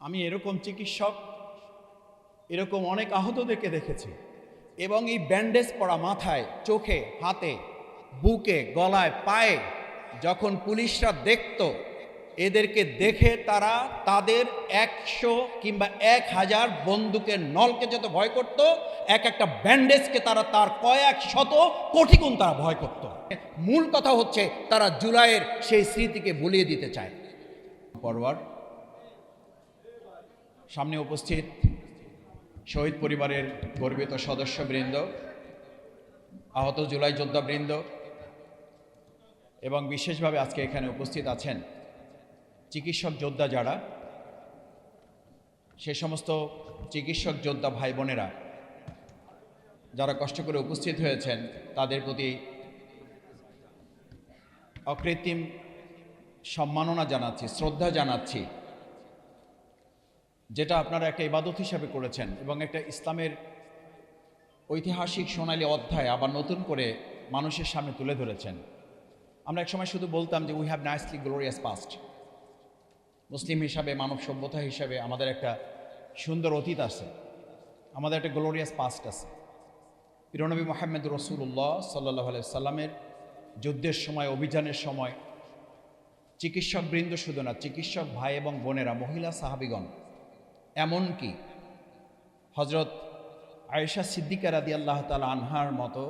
আমি এরকম চিকিৎসক এরকম অনেক আহতদেরকে দেখেছি এবং এই ব্যান্ডেজ পরা মাথায়, চোখে, হাতে, বুকে, গলায়, পায়ে যখন পুলিশরা দেখত, এদেরকে দেখে তারা তাদের 100 কিংবা 1000 বন্দুকের নলকে যত ভয় করত, এক একটা ব্যান্ডেজকে তারা তার কয়েক শত কোটি গুণ তারা ভয় করত। মূল কথা হচ্ছে তারা জুলাইয়ের সেই স্মৃতিকে ভুলিয়ে দিতে চায়। পরওয়ার সামনে উপস্থিত শহীদ পরিবারের গর্বিত সদস্যবৃন্দ, আহত জুলাই যোদ্ধাবৃন্দ এবং বিশেষভাবে আজকে এখানে উপস্থিত আছেন চিকিৎসক যোদ্ধা যারা, সে সমস্ত চিকিৎসক যোদ্ধা ভাই বোনেরা যারা কষ্ট করে উপস্থিত হয়েছেন, তাদের প্রতি অকৃত্রিম সম্মাননা জানাচ্ছি, শ্রদ্ধা জানাচ্ছি। যেটা আপনারা একটা ইবাদত হিসাবে করেছেন এবং একটা ইসলামের ঐতিহাসিক সোনালী অধ্যায় আবার নতুন করে মানুষের সামনে তুলে ধরেছেন। আমরা একসময় শুধু বলতাম যে we have nicely glorious past. মুসলিম হিসাবে, মানব সভ্যতা হিসাবে আমাদের একটা সুন্দর অতীত আছে, আমাদের একটা গ্লোরিয়াস পাস্ট আছে। প্রিয়নবী মুহাম্মদ রাসূলুল্লাহ সাল্লাল্লাহু আলাইহি সাল্লামের যুদ্ধের সময়, অভিযানের সময় চিকিৎসক বৃন্দ শুধু না, চিকিৎসক ভাই এবং বোনেরা, মহিলা সাহাবীগণ, এমনকি হজরত আয়েশা সিদ্দিকা রাদিয়াল্লাহু তাআলা আনহার মতো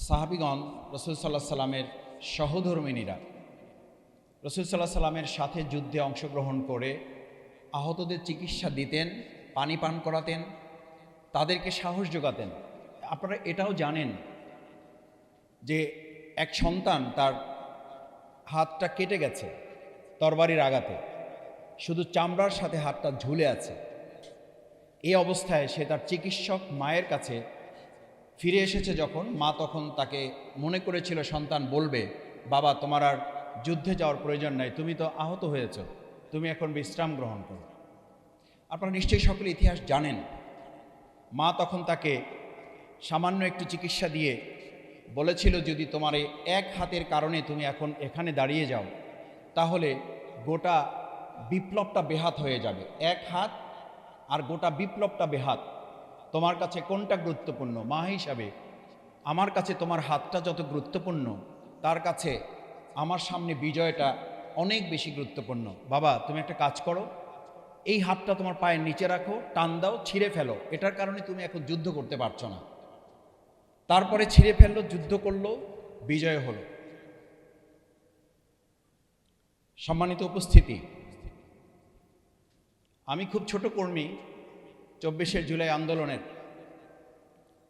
সাহাবীগণ রাসূল সাল্লাল্লাহু আলাইহি সাল্লামের সহধর্মিণীরা রাসূল সাল্লাল্লাহু আলাইহি সাল্লামের সাথে যুদ্ধে অংশগ্রহণ করে আহতদের চিকিৎসা দিতেন, পানি পান করাতেন, তাদেরকে সাহস যোগাতেন। আপনারা এটাও জানেন যে এক সন্তান তার হাতটা কেটে গেছে তরবারির আঘাতে, শুধু চামড়ার সাথে হাতটা ঝুলে আছে। এই অবস্থায় সে তার চিকিৎসক মায়ের কাছে ফিরে এসেছে যখন, মা তখন তাকে মনে করেছিল সন্তান বলবে, বাবা তোমার আর যুদ্ধে যাওয়ার প্রয়োজন নাই, তুমি তো আহত হয়েছ, তুমি এখন বিশ্রাম গ্রহণ করো। আপনারা নিশ্চয়ই সকলে ইতিহাস জানেন। মা তখন তাকে সামান্য একটু চিকিৎসা দিয়ে বলেছিল, যদি তোমার এই এক হাতের কারণে তুমি এখন এখানে দাঁড়িয়ে যাও, তাহলে গোটা বিপ্লবটা বেহাত হয়ে যাবে। এক হাত আর গোটা বিপ্লবটা বেহাত। তোমার কাছে কোনটা গুরুত্বপূর্ণ? মা হিসাবে আমার কাছে তোমার হাতটা যত গুরুত্বপূর্ণ, তার কাছে আমার সামনে বিজয়টা অনেক বেশি গুরুত্বপূর্ণ। বাবা তুমি একটা কাজ করো, এই হাতটা তোমার পায়ের নিচে রাখো, টান দাও, ছিঁড়ে ফেলো, এটার কারণে তুমি এখন যুদ্ধ করতে পারছো না। তারপরে ছিঁড়ে ফেললো, যুদ্ধ করলো, বিজয় হলো। সম্মানিত উপস্থিতি, আমি খুব ছোট কর্মী 24শে জুলাই আন্দোলনের।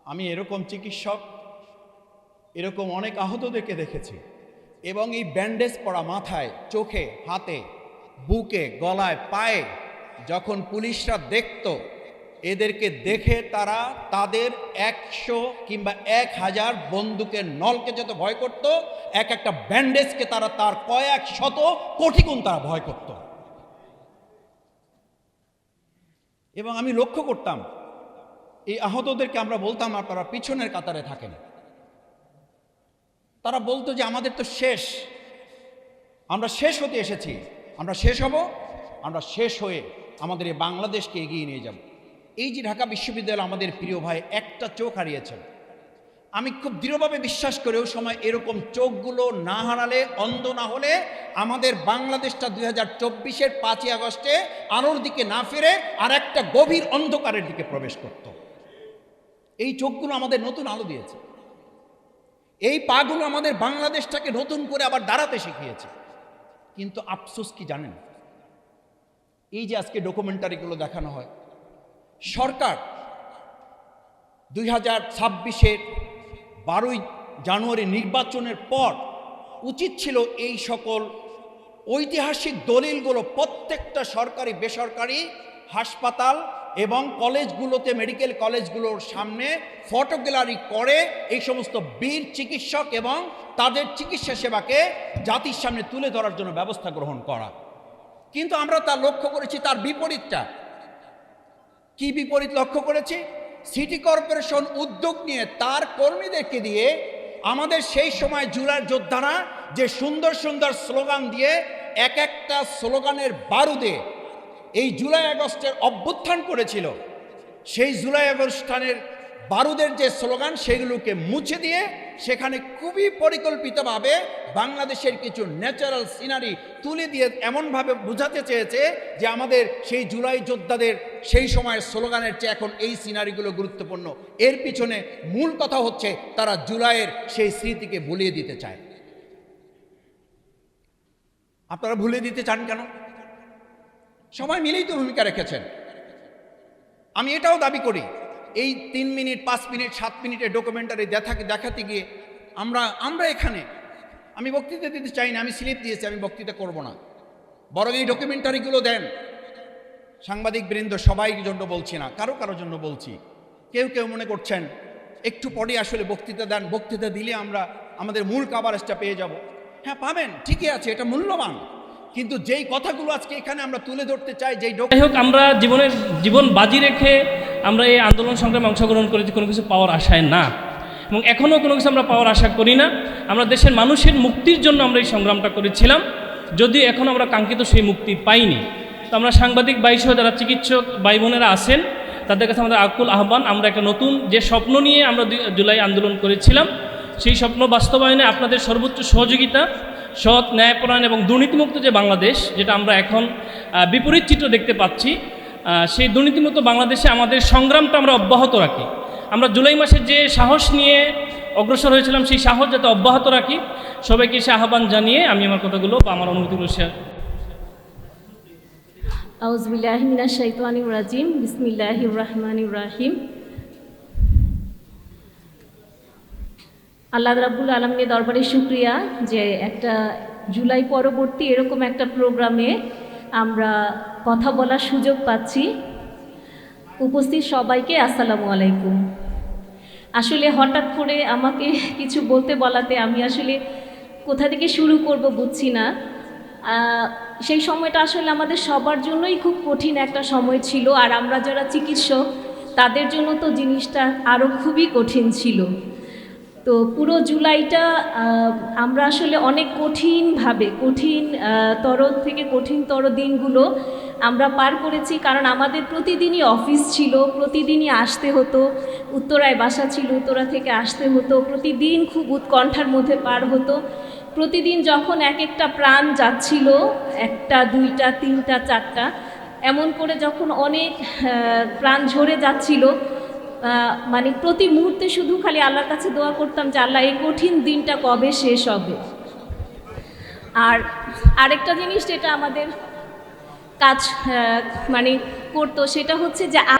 আমি এরকম চিকিৎসক এরকম অনেক আহতদেরকে দেখেছি এবং এই ব্যান্ডেজ পরা মাথায়, চোখে, হাতে, বুকে, গলায়, পায়ে যখন পুলিশরা দেখত, এদেরকে দেখে তারা তাদের 100 কিংবা 1000 বন্দুকের নলকে যত ভয় করত, এক একটা ব্যান্ডেজকে তারা তার কয়েক শত কোটি গুণ তারা ভয় করত। এবং আমি লক্ষ্য করতাম এই আহতদেরকে আমরা বলতাম, আপনারা পিছনের কাতারে থাকেন। তারা বলতো যে আমাদের তো শেষ, আমরা শেষ হতে এসেছি, আমরা শেষ হব, আমরা শেষ হয়ে আমাদের এই বাংলাদেশকে এগিয়ে নিয়ে যাব। এই যে ঢাকা বিশ্ববিদ্যালয় আমাদের প্রিয় ভাই একটা চোখ হারিয়েছেন, আমি খুব দৃঢ়ভাবে বিশ্বাস করি ওই সময় এরকম চোখগুলো না হারালে, অন্ধ না হলে আমাদের বাংলাদেশটা 2024-এর 5ই আগস্টে আলোর দিকে না ফিরে আর একটা গভীর অন্ধকারের দিকে প্রবেশ করত। এই চোখগুলো আমাদের নতুন আলো দিয়েছে, এই পাগুলো আমাদের বাংলাদেশটাকে নতুন করে আবার দাঁড়াতে শিখিয়েছে। কিন্তু আফসোস কি জানেন, এই যে আজকে ডকুমেন্টারিগুলো দেখানো হয়, সরকার 2026-এর 12ই জানুয়ারি নির্বাচনের পর উচিত ছিল এই সকল ঐতিহাসিক দলিলগুলো প্রত্যেকটা সরকারি বেসরকারি হাসপাতাল এবং কলেজগুলোতে, মেডিকেল কলেজগুলোর সামনে ফটো গ্যালারি করে এই সমস্ত বীর চিকিৎসক এবং তাদের চিকিৎসা সেবাকে জাতির সামনে তুলে ধরার জন্য ব্যবস্থা গ্রহণ করা। কিন্তু আমরা তা লক্ষ্য করেছি তার বিপরীতটা। কি বিপরীত লক্ষ্য করেছি? সিটি কর্পোরেশন উদ্যোগ নিয়ে তার কর্মীদেরকে দিয়ে আমাদের সেই সময় জুলাই যোদ্ধারা যে সুন্দর সুন্দর স্লোগান দিয়ে এক একটা স্লোগানের বারুদে এই জুলাই আগস্টের অভ্যুত্থান করেছিল, সেই জুলাই আগস্টানের বারুদের যে স্লোগান সেগুলোকে মুছে দিয়ে সেখানে খুবই পরিকল্পিতভাবে বাংলাদেশের কিছু ন্যাচারাল সিনারি তুলে দিয়ে এমনভাবে বোঝাতে চেয়েছে যে আমাদের সেই জুলাই যোদ্ধাদের সেই সময়ের স্লোগানের চেয়ে এখন এই সিনারিগুলো গুরুত্বপূর্ণ। এর পিছনে মূল কথা হচ্ছে তারা জুলাইয়ের সেই স্মৃতিকে ভুলিয়ে দিতে চায়। আপনারা ভুলিয়ে দিতে চান কেন? সবাই মিলেই তো ভূমিকা রেখেছেন। আমি এটাও দাবি করি, এই 3 মিনিট 5 মিনিট 7 মিনিটের ডকুমেন্টারি দেখাতে গিয়ে আমরা এখানে আমি বক্তৃতা দিতে চাই না, আমি স্লিপ দিয়েছি, আমি বক্তৃতা করব না, বরং এই ডকুমেন্টারিগুলো দেন। সাংবাদিক বৃন্দ সবাই জন্য বলছি না, কারো জন্য বলছি। কেউ মনে করছেন একটু পরে আসলে বক্তৃতা দেন, বক্তৃতা দিলে আমরা আমাদের মূল কাভারেজটা পেয়ে যাব। হ্যাঁ পাবেন, ঠিকই আছে, এটা মূল্যবান, কিন্তু যেই কথাগুলো আজকে এখানে আমরা তুলে ধরতে চাই, যেই যাই হোক, আমরা জীবন বাজি রেখে আমরা এই আন্দোলন সংগ্রামে অংশগ্রহণ করেছি কোনো কিছু পাওয়ার আশায় না, এবং এখনও কোনো কিছু আমরা পাওয়ার আশা করি না। আমরা দেশের মানুষের মুক্তির জন্য আমরা এই সংগ্রামটা করেছিলাম, যদিও এখন আমরা কাঙ্ক্ষিত সেই মুক্তি পাইনি। তো আমরা সাংবাদিক ভাইসহ যারা চিকিৎসক ভাই বোনেরা আছেন তাদের কাছে আমাদের আকুল আহ্বান, আমরা একটা নতুন যে স্বপ্ন নিয়ে আমরা জুলাই আন্দোলন করেছিলাম সেই স্বপ্ন বাস্তবায়নে আপনাদের সর্বোচ্চ সহযোগিতা, সৎ ন্যায়পরায়ণ এবং দুর্নীতিমুক্ত যে বাংলাদেশ, যেটা আমরা এখন বিপরীত চিত্র দেখতে পাচ্ছি, সেই দুর্নীতিমুক্ত বাংলাদেশে আমাদের সংগ্রামটা আমরা অব্যাহত রাখি। আমরা জুলাই মাসে যে সাহস নিয়ে অগ্রসর হয়েছিলাম সেই সাহস যাতে অব্যাহত রাখি, সবাইকে সে আহ্বান জানিয়ে আমি আমার কথাগুলো বা আমার অনুভূতিগুলো শেয়ার। আউযুবিল্লাহি মিনাশ শাইতানির রাজিম, বিসমিল্লাহির রহমানির রহিম। আল্লাহ রাব্বুল আলামিনের দরবারে শুকরিয়া যে একটা জুলাই পরবর্তী এরকম একটা প্রোগ্রামে আমরা কথা বলার সুযোগ পাচ্ছি। উপস্থিত সবাইকে আসসালামু আলাইকুম। আসলে হঠাৎ করে আমাকে কিছু বলাতে আমি আসলে কোথা থেকে শুরু করব বুঝছি না। সেই সময়টা আসলে আমাদের সবার জন্যই খুব কঠিন একটা সময় ছিল, আর আমরা যারা চিকিৎসক তাদের জন্য তো জিনিসটা আরও খুবই কঠিন ছিল। তো পুরো জুলাইটা আমরা আসলে অনেক কঠিনতর থেকে কঠিনতর দিনগুলো আমরা পার করেছি, কারণ আমাদের প্রতিদিনই অফিস ছিল, প্রতিদিনই আসতে হতো, উত্তরায় বাসা ছিল, উত্তরা থেকে আসতে হতো, প্রতিদিন খুব উৎকণ্ঠার মধ্যে পার হতো। প্রতিদিন যখন এক একটা প্রাণ যাচ্ছিল, 1টা 2টা 3টা 4টা এমন করে যখন অনেক প্রাণ ঝরে যাচ্ছিল, মানে প্রতি মুহূর্তে শুধু খালি আল্লাহর কাছে দোয়া করতাম যে আল্লাহ এই কঠিন দিনটা কবে শেষ হবে। আর আরেকটা জিনিস যেটা আমাদের কাজ করতো সেটা হচ্ছে যে